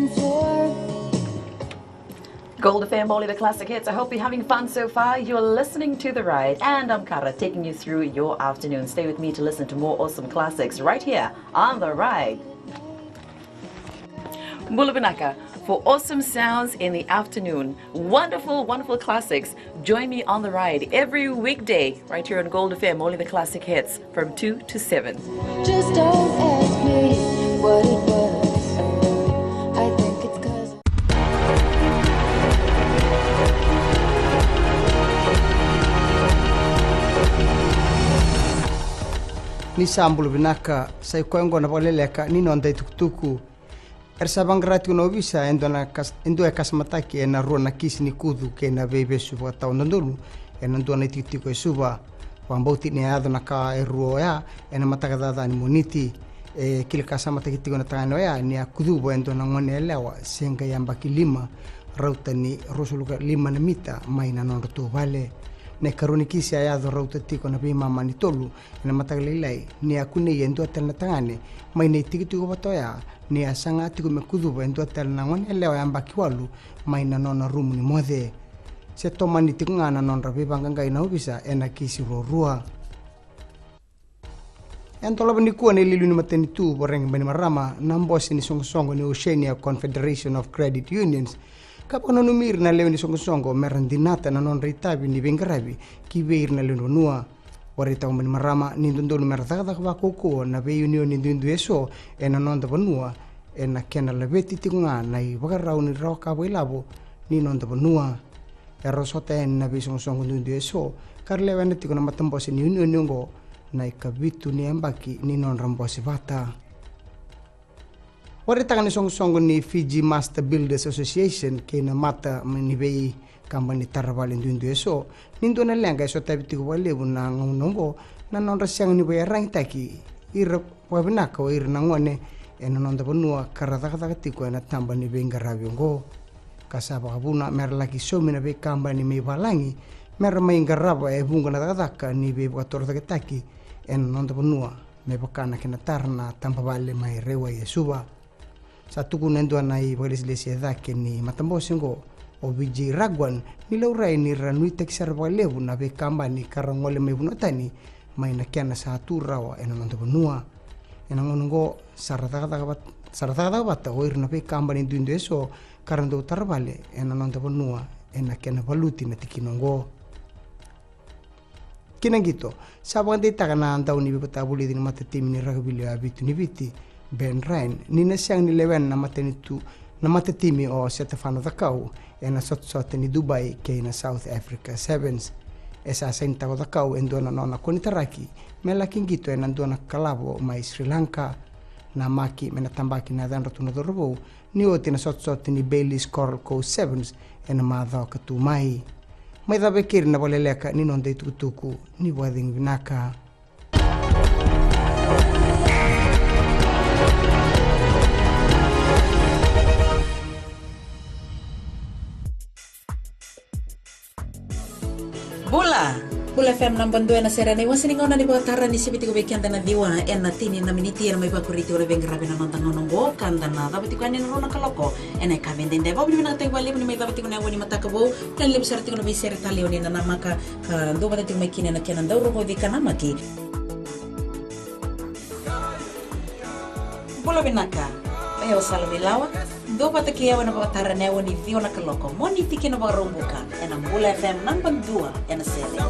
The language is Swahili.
kitchen floor. Gold FM, only the classic hits. I hope you're having fun so far. You're listening to The Ride, and I'm Kara, taking you through your afternoon. Stay with me to listen to more awesome classics right here on The Ride. Bulabinaka, for awesome sounds in the afternoon. Wonderful, wonderful classics. Join me on The Ride every weekday right here on Gold FM, only the classic hits from 2 to 7. Just don't ask me what it was. I think it's 'cause ni sambulu binaka sai koengo na Vakaleleka ni nonda tukutuku sabang ratu no visa endo e kasmataki e na rona kisi ni kudu ke na bebe suva tau nandulu e nando na titiko e suva wambauti ni ado na ka e ruo ya e na matakadada ni moniti e kile kasamata kitiko na tangano ya ni a kudu endo na ngone elewa senga yambaki lima rauta ni rosuluka lima na mita mai na non tu vale ne karuni kisi ayado rauta tiko na bima mani tolu na matagalilai ni akune yendo atel na tangane mai nei tiko batoya ni asanga tiko mekudu endo atel na ngone elewa yambaki walu mai na nona rumu ni mode se toma ni tiko ngana non rabi banganga ina ubisa ena kisi rorua entola bani kuwa ni lilu ni mateni tu boreng bani marama nambosi ni songo ni Oceania Confederation of Credit Unions kapono numir na lewe ni songo merandinata na non reitabi ni bengarabi ki beir na lewe nua warita bani marama ni ndondolu merataka ba koko na be union ni ndundu eso ena non da banua ena kena lebeti tinga na i bagarau ni roka boilabo ni non da banua erosota en na be songo ndundu eso karlewe na tiko na matambosi ni union ngo na ikabitu ni embaki ni non rambosi vata. Warita ni songo ni Fiji Master Builders Association ke na mata manibei kambani tarabali ndundu eso nindo na lenga eso tabiti ko wale na ngongo na non rasyang ni bay rangtaki ira wabinaka o ira nangone en non da bonua karataka tiko na tamba ni bengarabi ngo kasaba kabuna merlaki somina be kambani me balangi mer mai ngaraba e bunga na taka ni be wator taki en non da bonua me bakana kena tarna tamba vale mai rewa yesuba satu kunendo anai Vakaleleka dake ni matambosingo o biji ragwan ni laurai ni ranui teksar Vakaleleka na be kamba ni karangole me bunotani mai na kiana sa turawa en non da bonua en ngongo sarata bata o irna be kamba ni dundu eso karando tarvale en non da bonua en na kiana valuti na tikinongo kinangito sabang dita kana antau ni betabuli din matati ni ragabili abitu ni biti Ben Ryan ni nasyang ni lewen na matenitu na matatimi o Stefano Dakau e na sot ni Dubai kay na South Africa Sevens esa senta ko Dakau endo na nona kunitaraki melaking gito e nando na kalabo mai Sri Lanka na maki menatambaki na dan ratuno dorobo ni o tina sot ni Bailey's Coral Coast Sevens e na madha katumai mai da bekir na Vakaleleka ni non dei tukutuku ni wading binaka. Bula FM namban dua na serena iwan siningaw na ni batara ni sibiti ko bekian na diwa en na tini na miniti na may bakuriti ora bengrabe na nantang nongo kanda na dapat ko ani na rona kaloko en ay kabende de bob ni na tay wali ni may dapat ko na wani matakabo kan lib sarti ko na bisir talio ni na namaka do ba tay may kinena kenan daw ro di kanamaki Bula binaka ayo salamilawa do ba tay kiyawan na batara na wani vio na kaloko moni tiki na barumbuka en ang Bula FM namban dua en na serena